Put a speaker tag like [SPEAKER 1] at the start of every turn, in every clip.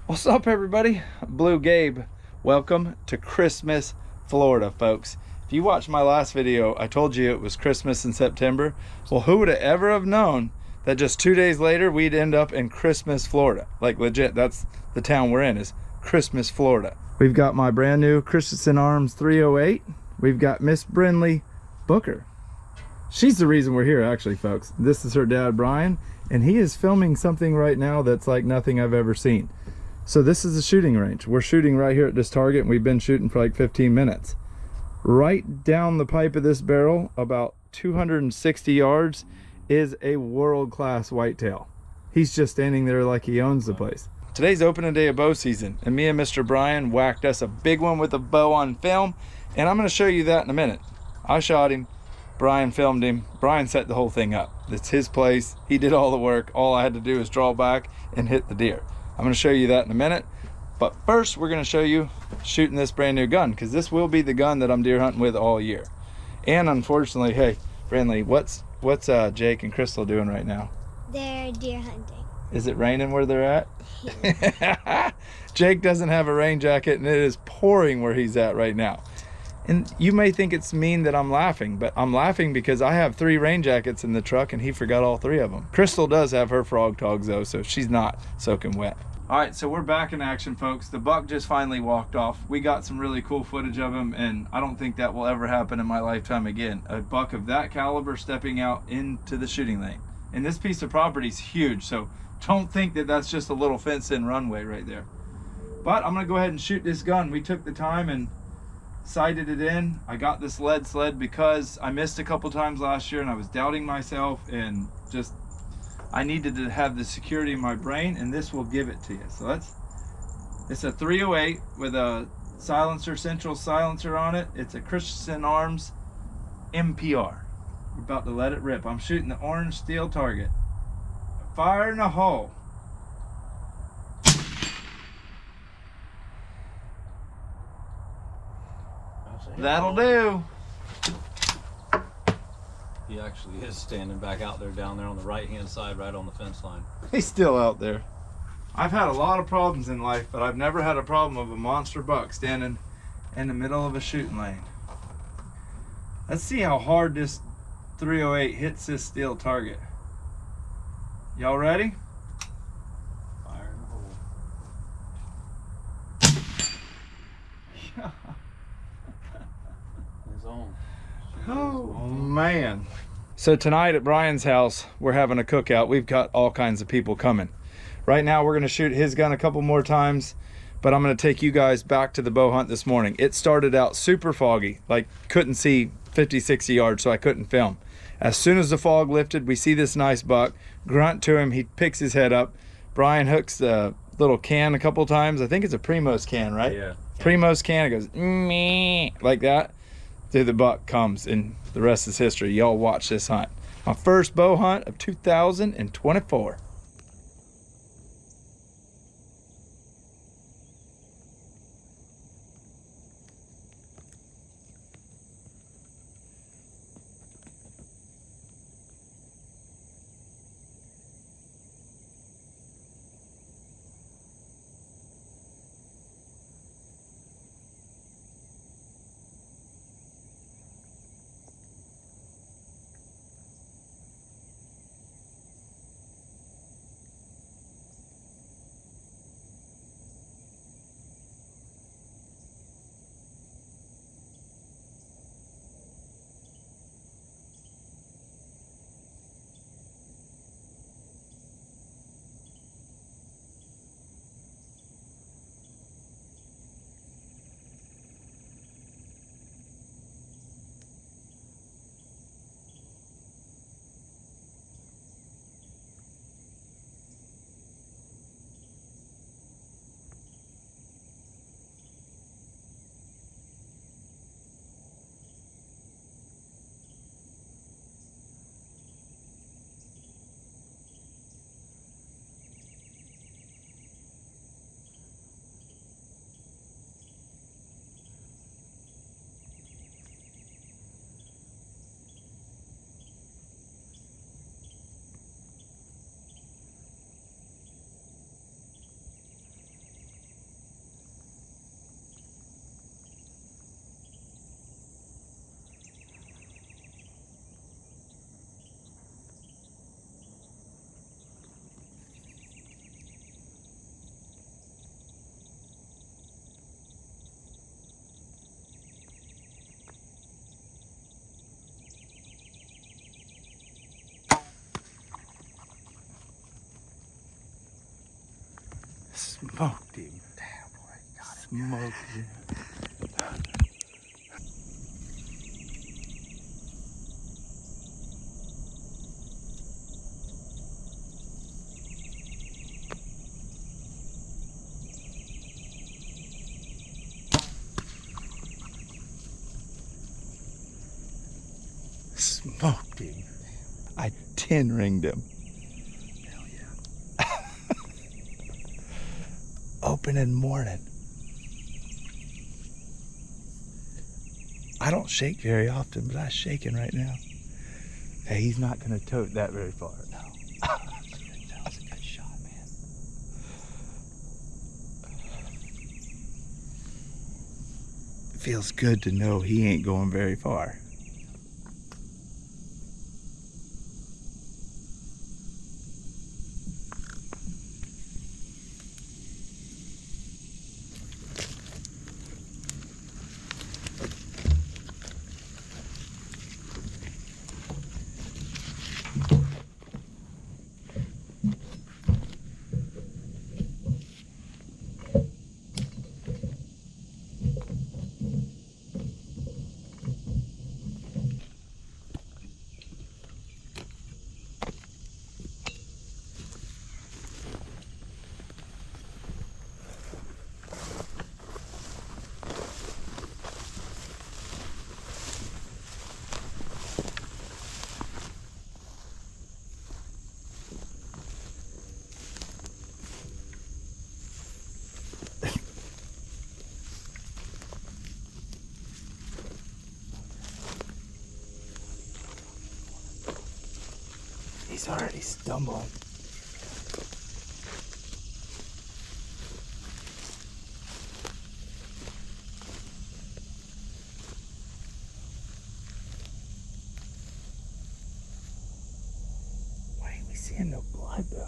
[SPEAKER 1] What's up, everybody? BlueGabe. Welcome to Christmas, Florida, folks. If you watched my last video, I told you it was Christmas in September. Well, who would have ever have known that just 2 days later we'd end up in Christmas, Florida? Like legit, that's the town we're in, is Christmas, Florida. We've got my brand new Christensen Arms 308. We've got Miss Brindley Booker. She's the reason we're here, actually, folks. This is her dad, Brian, and he is filming something right now that's like nothing I've ever seen. So this is a shooting range. We're shooting right here at this target, and we've been shooting for like 15 minutes. Right down the pipe of this barrel, about 260 yards, is a world-class whitetail. He's just standing there like he owns the place. Today's opening day of bow season, and me and Mr. Brian whacked us a big one with a bow on film, and I'm gonna show you that in a minute. I shot him, Brian filmed him, Brian set the whole thing up. It's his place, he did all the work. All I had to do is draw back and hit the deer. I'm going to show you that in a minute, but first we're going to show you shooting this brand new gun, because this will be the gun that I'm deer hunting with all year. And unfortunately, hey Brindley, what's Jake and Crystal doing right now?
[SPEAKER 2] They're deer hunting.
[SPEAKER 1] Is it raining where they're at? Yeah. Jake doesn't have a rain jacket, and it is pouring where he's at right now. And you may think it's mean that I'm laughing, but I'm laughing because I have 3 rain jackets in the truck and he forgot all 3 of them. Crystal does have her frog togs though, so she's not soaking wet. All right, so we're back in action, folks. The buck just finally walked off. We got some really cool footage of him, and I don't think that will ever happen in my lifetime again. A buck of that caliber stepping out into the shooting lane. And this piece of property is huge, so don't think that that's just a little fenced-in runway right there. But I'm gonna go ahead and shoot this gun. We took the time and sighted it in. I got this lead sled because I missed a couple times last year and I was doubting myself, and just I needed to have the security in my brain, and this will give it to you. So it's a 308 with a silencer, central silencer on it. It's a Christensen Arms MPR. We're about to let it rip. I'm shooting the orange steel target. Fire in the hole. That'll do.
[SPEAKER 3] He actually is standing back out there, down there on the right hand side, right on the fence line.
[SPEAKER 1] He's still out there. I've had a lot of problems in life, but I've never had a problem of a monster buck standing in the middle of a shooting lane. Let's see how hard this 308 hits this steel target. Y'all ready?
[SPEAKER 3] Fire in the hole. He's on.
[SPEAKER 1] Oh man. So tonight at Brian's house, we're having a cookout. We've got all kinds of people coming. Right now we're gonna shoot his gun a couple more times, but I'm gonna take you guys back to the bow hunt this morning. It started out super foggy, like couldn't see 50, 60 yards, so I couldn't film. As soon as the fog lifted, we see this nice buck, grunt to him, he picks his head up. Brian hooks the little can a couple times. I think it's a Primos can, right?
[SPEAKER 3] Yeah.
[SPEAKER 1] Primos can, it goes meh, like that. Dude, the buck comes, and the rest is history. Y'all watch this hunt. My first bow hunt of 2024. Smoked him. Damn, boy. Smoked him. Smoked him. I 10 ringed him. Hell yeah. Opening morning. I don't shake very often, but I'm shaking right now. Hey, he's not gonna tote that very far. No. That was a good shot, man. It feels good to know he ain't going very far. He's already stumbling. Why ain't we seeing no blood though?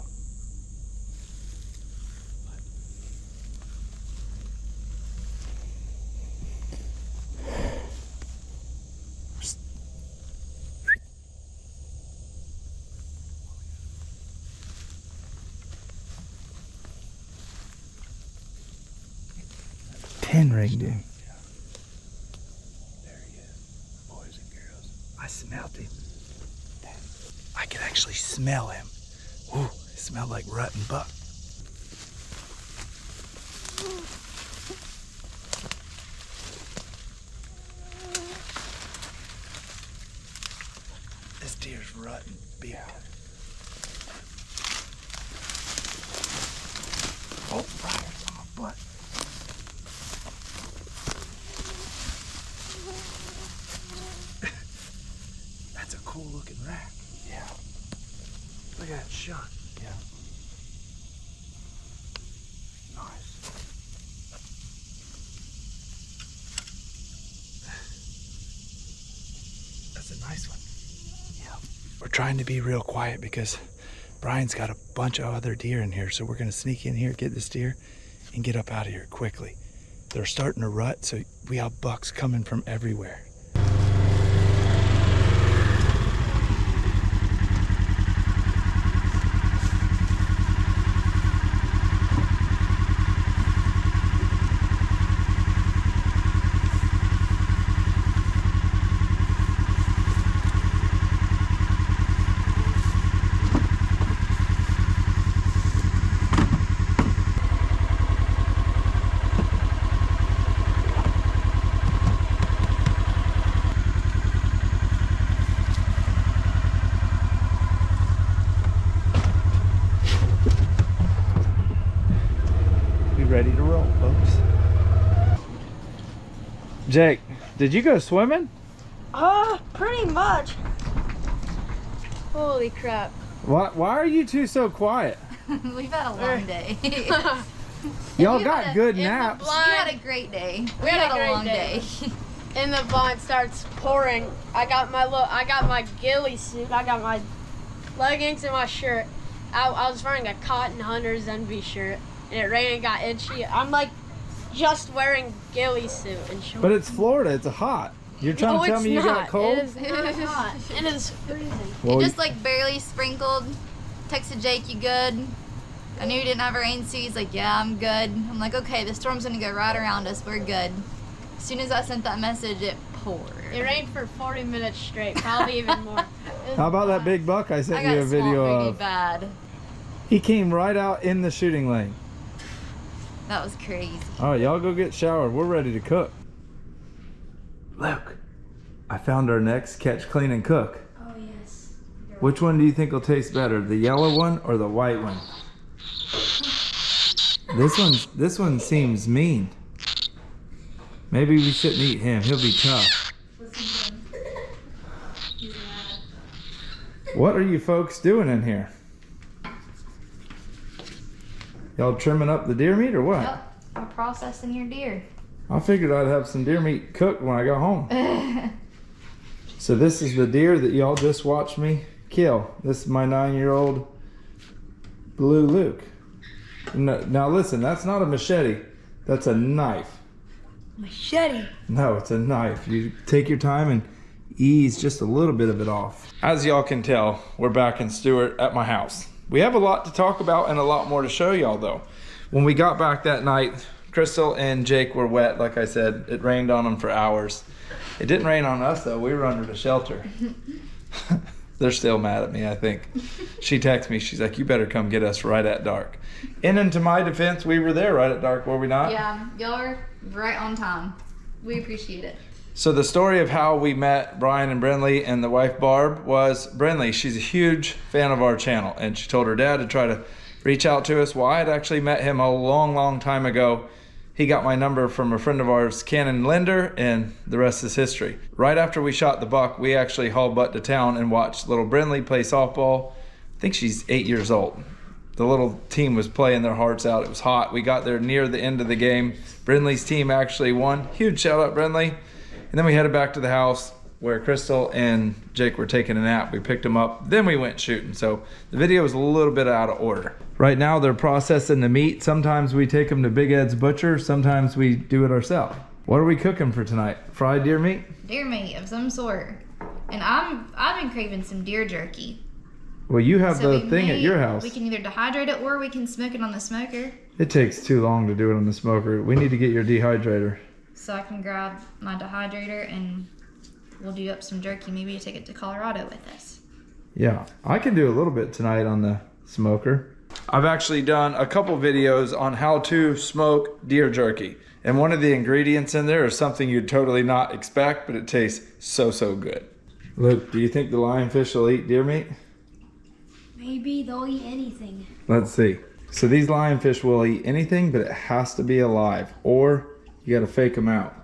[SPEAKER 1] Ringed him. Yeah. There he is, boys and girls. I smelled him. I could actually smell him. Ooh, it smelled like rut and buck. This deer's rutting big. Oh, briars on my butt. That's a cool looking rack. Yeah. Look at that shot. Yeah. Nice. That's a nice one. Yeah. We're trying to be real quiet because Brian's got a bunch of other deer in here, so we're gonna sneak in here, get this deer, and get up out of here quickly. They're starting to rut, so we have bucks coming from everywhere. Ready to roll, folks. Jake, did you go swimming?
[SPEAKER 2] Pretty much. Holy crap.
[SPEAKER 1] Why are you two so quiet?
[SPEAKER 4] We've had a long day.
[SPEAKER 1] Y'all got good naps.
[SPEAKER 4] You had a great day. We had a long day.
[SPEAKER 2] And the blind starts pouring. I got my ghillie suit. I got my leggings and my shirt. I was wearing a cotton hunter's envy shirt, and it rained and got itchy. I'm like just wearing ghillie suit and shorts.
[SPEAKER 1] But it's Florida. It's hot. You're trying to tell me you got cold?
[SPEAKER 2] It is not hot. It is freezing.
[SPEAKER 1] Well,
[SPEAKER 4] It just like barely sprinkled. Texted Jake, you good? I knew we didn't have rain, so he's like, yeah, I'm good. I'm like, okay, the storm's gonna go right around us. We're good. As soon as I sent that message, it poured.
[SPEAKER 2] It rained for 40 minutes straight, probably even more.
[SPEAKER 1] How about that big buck I sent
[SPEAKER 4] I
[SPEAKER 1] you
[SPEAKER 4] got
[SPEAKER 1] a video
[SPEAKER 4] swamped really
[SPEAKER 1] of?
[SPEAKER 4] bad.
[SPEAKER 1] He came right out in the shooting lane.
[SPEAKER 4] That was crazy.
[SPEAKER 1] All right, y'all go get showered. We're ready to cook. Luke, I found our next catch, clean, and cook.
[SPEAKER 2] Oh, yes.
[SPEAKER 1] Which one do you think will taste better, the yellow one or the white one? This one seems mean. Maybe we shouldn't eat him. He'll be tough. What are you folks doing in here? Y'all trimming up the deer meat or what?
[SPEAKER 4] Yep, I'm processing your deer.
[SPEAKER 1] I figured I'd have some deer meat cooked when I got home. So this is the deer that y'all just watched me kill. This is my 9-year-old Blue Luke. Now listen, that's not a machete. That's a knife.
[SPEAKER 2] Machete.
[SPEAKER 1] No, it's a knife. You take your time and ease just a little bit of it off. As y'all can tell, we're back in Stewart at my house. We have a lot to talk about and a lot more to show y'all though. When we got back that night, Crystal and Jake were wet, like I said. It rained on them for hours. It didn't rain on us though. We were under the shelter. They're still mad at me, I think. She texted me, she's like, you better come get us right at dark. And to my defense, we were there right at dark, were we not?
[SPEAKER 4] Yeah, y'all are right on time. We appreciate it.
[SPEAKER 1] So the story of how we met Brian and Brinley and the wife Barb was Brinley, she's a huge fan of our channel, and she told her dad to try to reach out to us. Well, I had actually met him a long time ago. He got my number from a friend of ours, Cannon Linder, and the rest is history. Right after we shot the buck, we actually hauled butt to town and watched little Brinley play softball. I think she's 8 years old. The little team was playing their hearts out. It was hot. We got there near the end of the game. Brinley's team actually won. Huge shout out, Brinley. And then we headed back to the house where Crystal and Jake were taking a nap. We picked them up, then we went shooting. So the video was a little bit out of order. Right now they're processing the meat. Sometimes we take them to Big Ed's Butcher. Sometimes we do it ourselves. What are we cooking for tonight? Fried deer meat?
[SPEAKER 4] Deer meat of some sort. And I've been craving some deer jerky.
[SPEAKER 1] Well, you have
[SPEAKER 4] So
[SPEAKER 1] the thing at your house.
[SPEAKER 4] We can either dehydrate it or we can smoke it on the smoker.
[SPEAKER 1] It takes too long to do it on the smoker. We need to get your dehydrator.
[SPEAKER 4] So I can grab my dehydrator and we'll do up some jerky. Maybe take it to Colorado with us.
[SPEAKER 1] Yeah, I can do a little bit tonight on the smoker. I've actually done a couple videos on how to smoke deer jerky. And one of the ingredients in there is something you'd totally not expect, but it tastes so good. Luke, do you think the lionfish will eat deer meat?
[SPEAKER 2] Maybe they'll eat anything.
[SPEAKER 1] Let's see. So these lionfish will eat anything, but it has to be alive, or you gotta fake them out.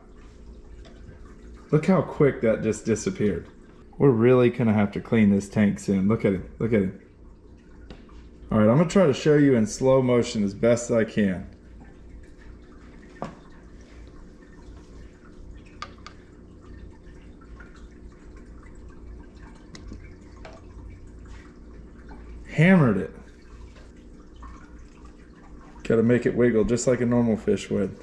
[SPEAKER 1] Look how quick that just disappeared. We're really gonna have to clean this tank soon. Look at it, look at it. All right, I'm gonna try to show you in slow motion as best as I can. Hammered it. Gotta make it wiggle just like a normal fish would.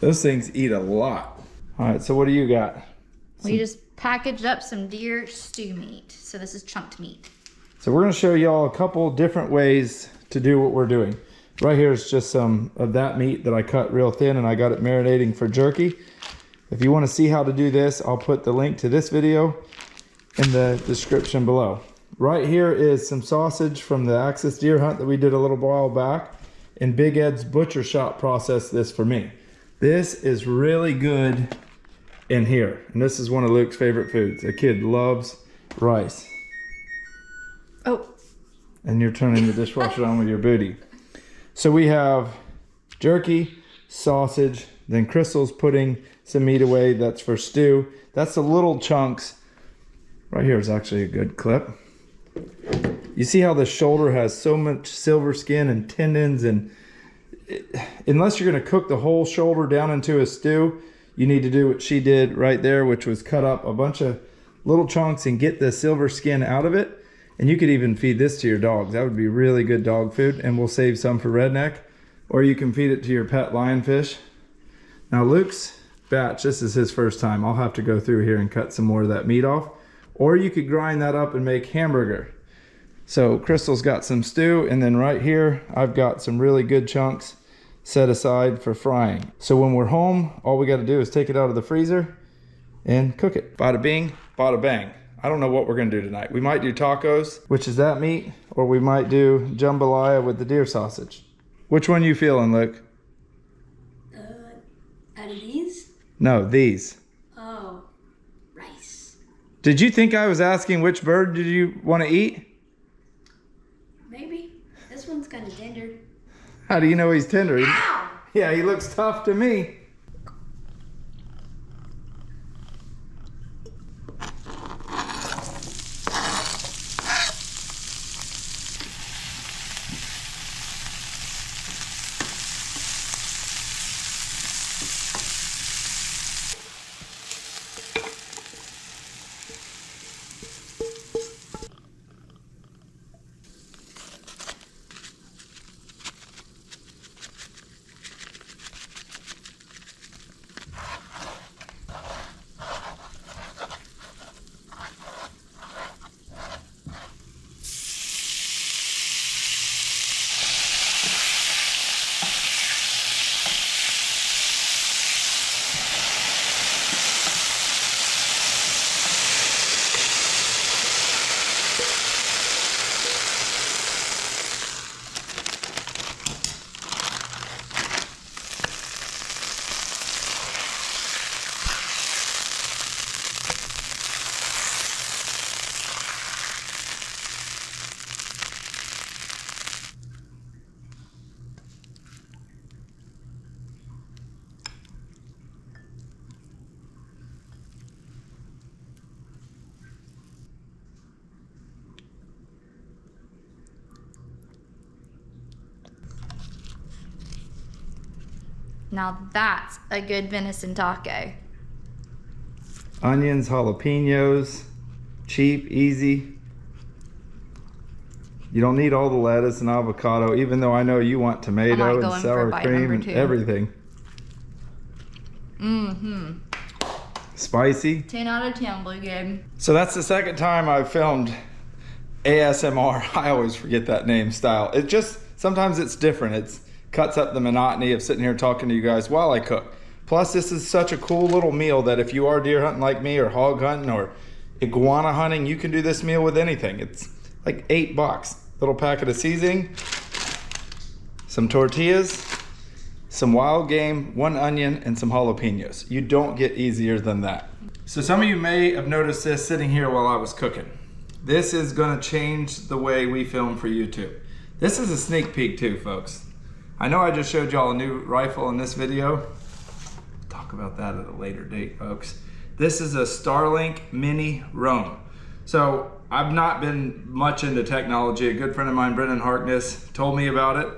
[SPEAKER 1] Those things eat a lot. All right, so what do you got?
[SPEAKER 4] We just packaged up some deer stew meat. So this is chunked meat.
[SPEAKER 1] So we're gonna show y'all a couple different ways to do what we're doing. Right here is just some of that meat that I cut real thin and I got it marinating for jerky. If you wanna see how to do this, I'll put the link to this video in the description below. Right here is some sausage from the Axis deer hunt that we did a little while back. And Big Ed's Butcher Shop processed this for me. This is really good in here. And this is one of Luke's favorite foods. A kid loves rice.
[SPEAKER 4] Oh.
[SPEAKER 1] And you're turning the dishwasher on with your booty. So we have jerky, sausage, then Crystal's putting some meat away. That's for stew. That's the little chunks. Right here is actually a good clip. You see how the shoulder has so much silver skin and tendons, and unless you're gonna cook the whole shoulder down into a stew, you need to do what she did right there, which was cut up a bunch of little chunks and get the silver skin out of it. And you could even feed this to your dogs. That would be really good dog food, and we'll save some for Redneck. Or you can feed it to your pet lionfish. Now Luke's batch, this is his first time. I'll have to go through here and cut some more of that meat off. Or you could grind that up and make hamburger. So Crystal's got some stew, and then right here, I've got some really good chunks set aside for frying. So when we're home, all we gotta do is take it out of the freezer and cook it. Bada bing, bada bang. I don't know what we're gonna do tonight. We might do tacos, which is that meat, or we might do jambalaya with the deer sausage. Which one you feeling, Luke?
[SPEAKER 2] Out of these?
[SPEAKER 1] No, these.
[SPEAKER 2] Oh, rice.
[SPEAKER 1] Did you think I was asking which bird did you want to eat?
[SPEAKER 2] Maybe. This one's kind of tender.
[SPEAKER 1] How do you know he's tender?
[SPEAKER 2] Ow!
[SPEAKER 1] Yeah, he looks tough to me.
[SPEAKER 4] Now that's a good venison taco.
[SPEAKER 1] Onions, jalapenos, cheap, easy. You don't need all the lettuce and avocado, even though I know you want tomato and sour cream and everything.
[SPEAKER 4] Mm-hmm.
[SPEAKER 1] Spicy.
[SPEAKER 4] 10 out of 10, BlueGabe.
[SPEAKER 1] So that's the second time I've filmed ASMR. I always forget that name style. It just, sometimes it's different. It cuts up the monotony of sitting here talking to you guys while I cook. Plus, this is such a cool little meal that if you are deer hunting like me, or hog hunting, or iguana hunting, you can do this meal with anything. It's like $8. Little packet of seasoning, some tortillas, some wild game, 1 onion, and some jalapenos. You don't get easier than that. So some of you may have noticed this sitting here while I was cooking. This is gonna change the way we film for YouTube. This is a sneak peek too, folks. I know I just showed y'all a new rifle in this video. We'll talk about that at a later date, folks. This is a Starlink Mini Roam. So I've not been much into technology. A good friend of mine, Brendan Harkness, told me about it.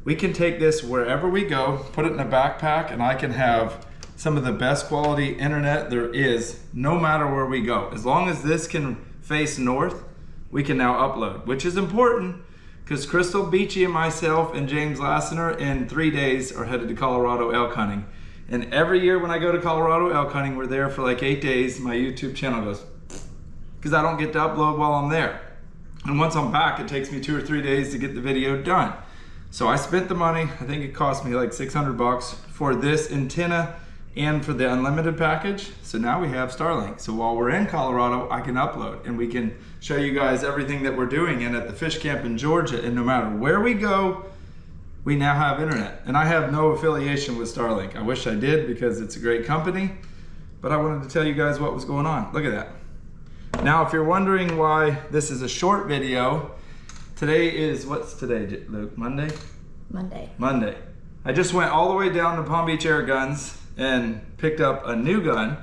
[SPEAKER 1] We can take this wherever we go, put it in a backpack, and I can have some of the best quality internet there is, no matter where we go. As long as this can face north, we can now upload, which is important because Crystal Beachy and myself and James Lassiter in 3 days are headed to Colorado elk hunting. And every year when I go to Colorado elk hunting, we're there for like 8 days, my YouTube channel goes, because I don't get to upload while I'm there. And once I'm back, it takes me 2 or 3 days to get the video done. So I spent the money, I think it cost me like $600 for this antenna and for the unlimited package. So now we have Starlink. So while we're in Colorado, I can upload and we can show you guys everything that we're doing. And at the fish camp in Georgia, and no matter where we go, we now have internet. And I have no affiliation with Starlink. I wish I did because it's a great company, but I wanted to tell you guys what was going on. Look at that. Now, if you're wondering why this is a short video, today is, what's today, Luke? Monday? Monday. I just went all the way down to Palm Beach Air Guns and picked up a new gun.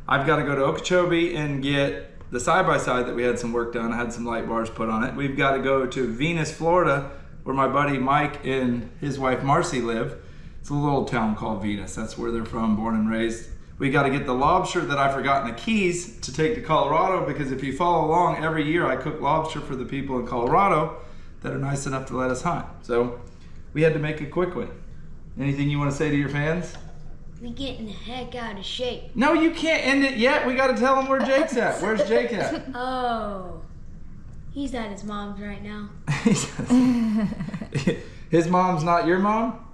[SPEAKER 1] I've got to go to Okeechobee and get the side-by-side that we had some work done. I had some light bars put on it. We've got to go to Venus, Florida, where my buddy Mike and his wife Marcy live. It's a little town called Venus. That's where they're from, born and raised. We got to get the lobster that I forgot in the Keys to take to Colorado, because if you follow along, every year I cook lobster for the people in Colorado that are nice enough to let us hunt. So we had to make a quick one. Anything you want to say to your fans?
[SPEAKER 2] We getting the heck out of shape.
[SPEAKER 1] No, you can't end it yet. We got to tell them where Jake's at. Where's Jake at?
[SPEAKER 2] Oh. He's at his mom's right now.
[SPEAKER 1] His mom's not your mom?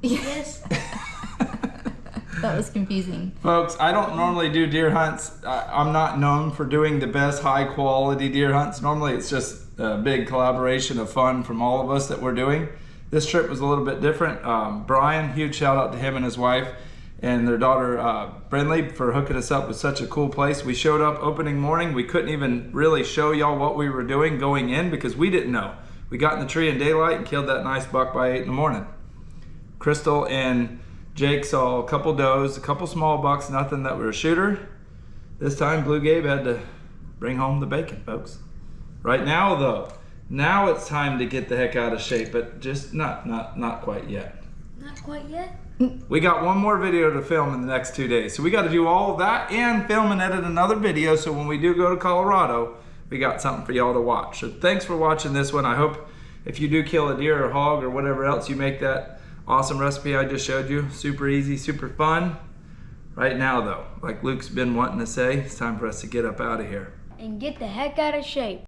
[SPEAKER 2] Yes.
[SPEAKER 4] That was confusing.
[SPEAKER 1] Folks, I don't normally do deer hunts. I'm not known for doing the best high quality deer hunts. Normally it's just a big collaboration of fun from all of us that we're doing. This trip was a little bit different. Brian, huge shout out to him and his wife and their daughter Brindley for hooking us up with such a cool place. We showed up opening morning. We couldn't even really show y'all what we were doing going in because we didn't know. We got in the tree in daylight and killed that nice buck by 8 in the morning. Crystal and Jake saw a couple does, a couple small bucks, nothing that were a shooter. This time BlueGabe had to bring home the bacon, folks. Right now though, now it's time to get the heck out of shape, but just not quite yet.
[SPEAKER 2] Not quite yet?
[SPEAKER 1] We got one more video to film in the next 2 days. So we got to do all of that and film and edit another video. So when we do go to Colorado, we got something for y'all to watch. So thanks for watching this one. I hope if you do kill a deer or hog or whatever else, you make that awesome recipe I just showed you. Super easy, super fun. Right now though, like Luke's been wanting to say, it's time for us to get up out of here.
[SPEAKER 2] And get the heck out of shape.